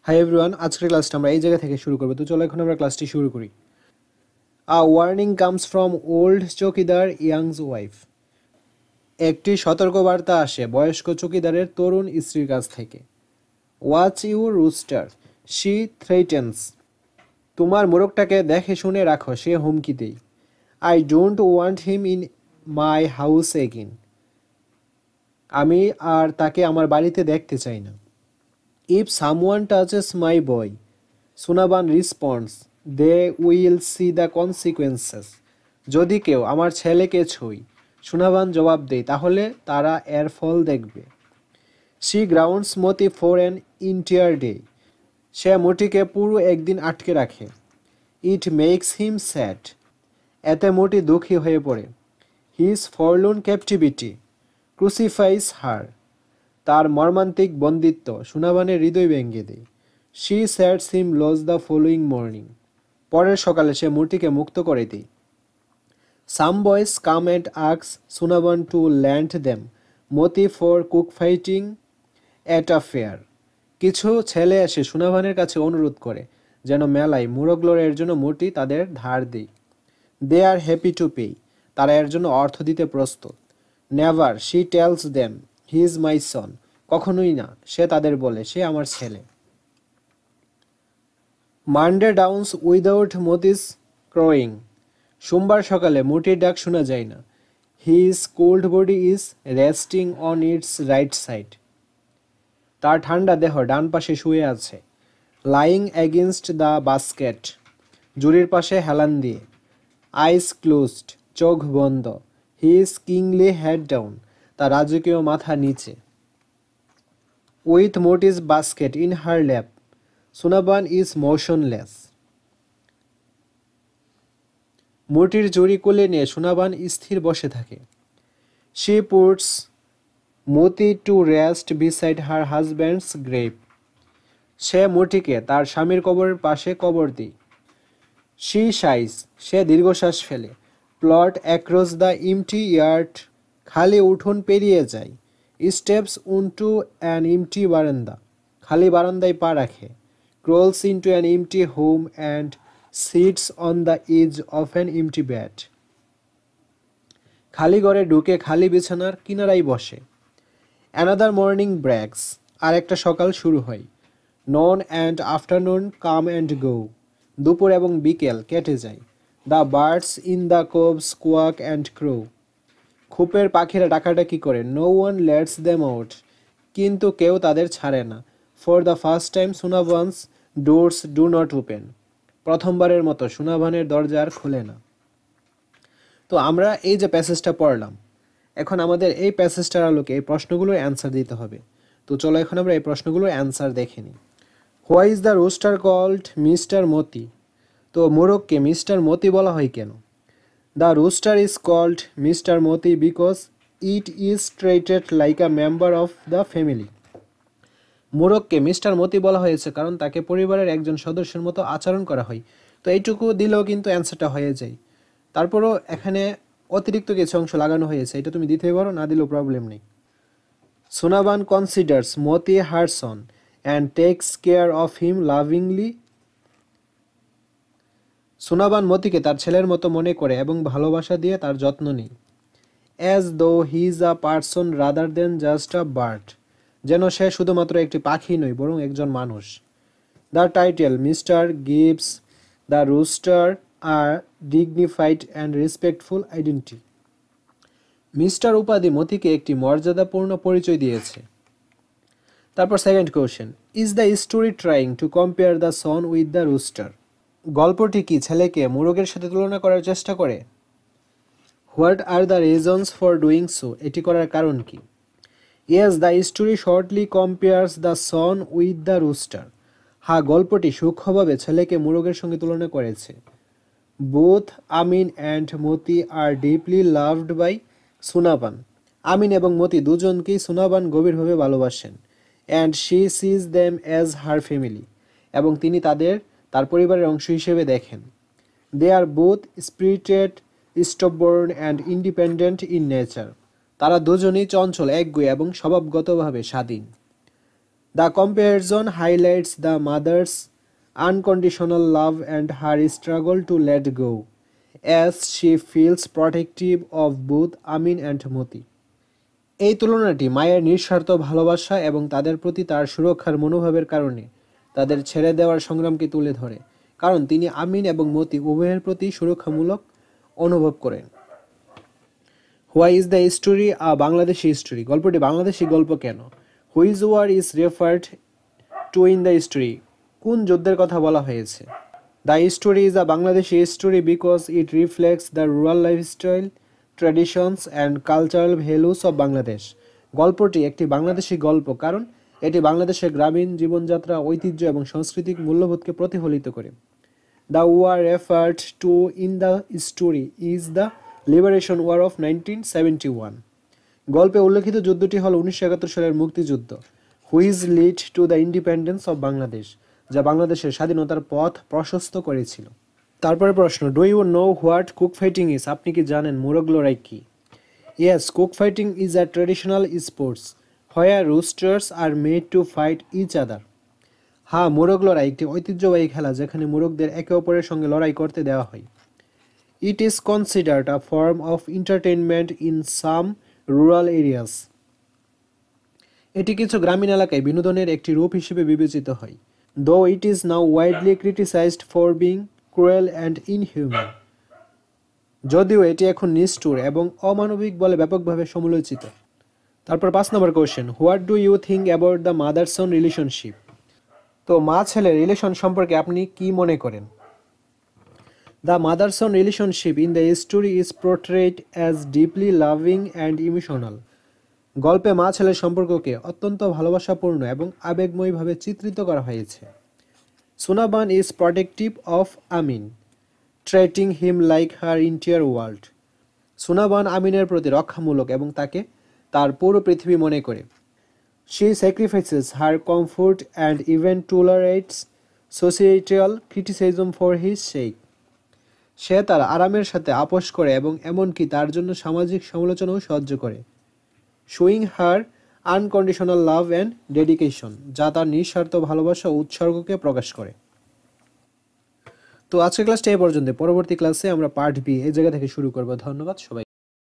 Hi everyone, আজকের ক্লাসটা আমরা এই জায়গা থেকে শুরু করব। তো চলো এখন আমরা ক্লাসটি শুরু করি। A warning comes from old chowkidar young's wife. একটি সতর্কবার্তা আসে বয়স্ক চৌকিদারের তরুণ স্ত্রীর কাছ থেকে। Watch your rooster, she threatens. তোমার মোরগটাকে দেখে শুনে রাখো, সে হুমকি দেয়। I don't want him in my house again. আমি আর তাকে আমার বাড়িতে দেখতে চাই না। If someone touches my boy, Sunaban response, they will see the consequences. যদি কেউ আমার ছেলেকে ছুঁই, সুনাবান জবাব দেয়, তাহলে তারা এর ফল দেখবে। She grounds Moti for an entire day. সে মতিকে পুরো একদিন আটকে রাখে। It makes him sad. এতে মতি দুঃখী হয়ে পড়ে। His forlorn captivity crucifies her. তার মর্মান্তিক বন্দিত্ব সুনাবানের হৃদয় ভেঙে দেয়। She sets him loose the following morning. পরের সকালে সে মূর্তিকে মুক্ত করে দেয়। Some boys come and asks Sunaban to lend them Moti for cock fighting at a fair. কিছু ছেলে এসে সুনাবানের কাছে অনুরোধ করে যেন মেলায় মুরগ লড়াইয়ের জন্য মূর্তি তাদের ধার দেয়। They are happy to pay. তারা এর জন্য অর্থ দিতে প্রস্তুত। Never she tells them he is my son. কখনোই না, সে তাদের বলে, সে আমার ছেলে। Monday dawns without Moti's crowing. সোমবার সকালে মোটির ডাক শোনা যায় না। His cold body is resting on its right side. তার ঠান্ডা দেহ ডান পাশে শুয়ে আছে। লাইং এগেনস্ট দ্য বাস্কেট, জুরির পাশে হেলান দিয়ে। আইস ক্লোজড, চোখ বন্ধ। হিজ কিংলি হেড ডাউন, তার রাজকীয় মাথা নিচে। With Moti's basket in her lap, Sunaban is motionless. মোটির জুড়ি কোলে নিয়ে সুনাবান স্থির বসে থাকে। She puts Moti to rest beside her husband's grave. সে মতিকে তার স্বামীর কবরের পাশে কবর দিই। শি সাইজ, সে দীর্ঘশ্বাস ফেলে। Plot across the empty yard, খালি উঠোন পেরিয়ে যায়। স্টেপস উনটু অ্যান ইমটি বারান্দা, খালি বারান্দায় পা রাখে। Crawls into an empty home and sits on the edge of an empty bed. খালি ঘরে ঢুকে খালি বিছানার কিনারায় বসে। অ্যানাদার মর্নিং ব্রেকস, আর একটা সকাল শুরু হয়। Noon and afternoon come and go, দুপুর এবং বিকেল কেটে যায়। The birds in the coves quack and crow, খোপের পাখিরা ডাকাডাকি করে। No one lets them out, কিন্তু কেউ তাদের ছাড়ে না। For the first time Sunaban's doors do not open, প্রথমবারের মতো সুনাভানের দরজা আর খোলে না। তো আমরা এই যে প্যাসেজটা পড়লাম, এখন আমাদের এই প্যাসেজটার আলোকে এই প্রশ্নগুলোর অ্যান্সার দিতে হবে। তো চলো এখন আমরা এই প্রশ্নগুলোর অ্যান্সার দেখে নিই। Why is the rooster called mister Moti? তো মোরগকে মিস্টার মতি বলা হয় কেন? The rooster is called mister Moti because it is treated like a member of the family. মোরগকে মিস্টার মতি বলা হয়েছে কারণ তাকে পরিবারের একজন সদস্যের মতো আচরণ করা হয়। তো এইটুকু দিলেও কিন্তু অ্যান্সারটা হয়ে যায়। তারপরও এখানে অতিরিক্ত কিছু অংশ লাগানো হয়েছে, এটা তুমি দিতে পারো, না দিলেও প্রবলেম নেই। Sunaban considers Moti her son and takes care of him lovingly. Sunaban মতিকে তার ছেলের মতো মনে করে এবং ভালোবাসা দিয়ে তার যত্ন নেয়। As though he is a person rather than just a bird, যেন সে শুধুমাত্র একটি পাখি নয় বরং একজন মানুষ। The title mister gives the rooster a dignified and respectful identity. Mister উপাধি মতিকে একটি মর্যাদাপূর্ণ পরিচয় দিয়েছে। তারপর second question, is the story trying to compare the son with the rooster? গল্পটি কি ছেলেকে মোরগের সাথে তুলনা করার চেষ্টা করে? What are the reasons for doing so? এটি করার কারণ কি? Yes, the story shortly compares the son with the rooster. হ্যাঁ, গল্পটি সূক্ষ্মভাবে ছেলেকে মোরগের সঙ্গে তুলনা করেছে। Both Amin and Moti are deeply loved by Sunaban. Amin এবং মতি দুজনকেই সুনাবান গভীরভাবে ভালোবাসেন। And she sees them as her family, এবং তিনি তার পরিবারের অংশ হিসেবে দেখেন। They are both spirited, stubborn and independent in nature. তারা দুজনেই চঞ্চল, একগুঁয়ে এবং স্বভাবগতভাবে স্বাধীন। The comparison highlights the mother's unconditional love and her struggle to let go as she feels protective of both Amin and Moti. এই তুলনাটি মায়ের নিঃস্বার্থ ভালোবাসা এবং তাদের প্রতি তার সুরক্ষার মনোভাবের কারণে তাদের ছেড়ে দেওয়ার সংগ্রামকে তুলে ধরে, কারণ তিনি আমিন এবং মতি উভয়ের প্রতি সুরক্ষামূলক অনুভব করেন। Why is the story a Bangladeshi story? গল্পটি বাংলাদেশি গল্প কেন? Which war is referred to in the story? কোন যুদ্ধের কথা বলা হয়েছে? The story is a Bangladeshi story because it reflects the rural lifestyle, traditions and cultural values of Bangladesh. গল্পটি একটি বাংলাদেশি গল্প কারণ এটি বাংলাদেশের গ্রামীণ জীবনযাত্রা, ঐতিহ্য এবং সাংস্কৃতিক মূল্যবোধকে প্রতিফলিত করে। The war referred to in the story is the liberation war of 1971। গল্পে উল্লেখিত যুদ্ধটি হল 1971 সালের মুক্তিযুদ্ধ, which lead to the independence of Bangladesh, যা বাংলাদেশের স্বাধীনতার পথ প্রশস্ত করেছিল। তারপরে প্রশ্ন, do you know what cock fighting is? আপনি কি জানেন মোরগ লড়াই কি? Yes, cock fighting is a traditional sports where roosters are made to fight each other. হ্যাঁ, মোরগ লড়াই একটি ঐতিহ্যবাহী খেলা যেখানে মোরগদের একে অপরের সঙ্গে লড়াই করতে দেওয়া হয়। It is considered a form of entertainment in some rural areas. এটি কিছু গ্রামীণ এলাকায় বিনোদনের একটি রূপ হিসেবে বিবেচিত হয়, দো it is now widely criticised for being cruel and inhuman. যদিও এটি এখন নিষ্ঠুর এবং অমানবিক বলে ব্যাপকভাবে সমালোচিত। তারপর 5 নম্বর question, what do you think about the mother son relationship? তো মা ছেলের রিলেশন সম্পর্কে আপনি কি মনে করেন? The mother son relationship in the story is portrait as deeply loving and emotional. গল্পে মা ছেলের সম্পর্ককে অত্যন্ত ভালোবাসাপূর্ণ এবং আবেগময়ভাবে চিত্রিত করা হয়েছে। Sunaban is protective of Amin, treating him like her entire world. Sunaban আমিনের প্রতি রক্ষামূলক এবং তাকে তার পুরো পৃথিবী মনে করে। She sacrifices her comfort and even tolerates societal criticism for his sake. সে তার আরামের সাথে আপোষ করে এবং এমনকি তার জন্য সামাজিক সমালোচনাও সহ্য করে। Showing her unconditional love and dedication, যা তার নিঃস্বার্থ ভালোবাসা ও উৎসর্গকে প্রকাশ করে। তো আজকের ক্লাসটা এই পর্যন্ত। পরবর্তী ক্লাসে আমরা পার্ট বি এই জায়গা থেকে শুরু করব। ধন্যবাদ সবাই।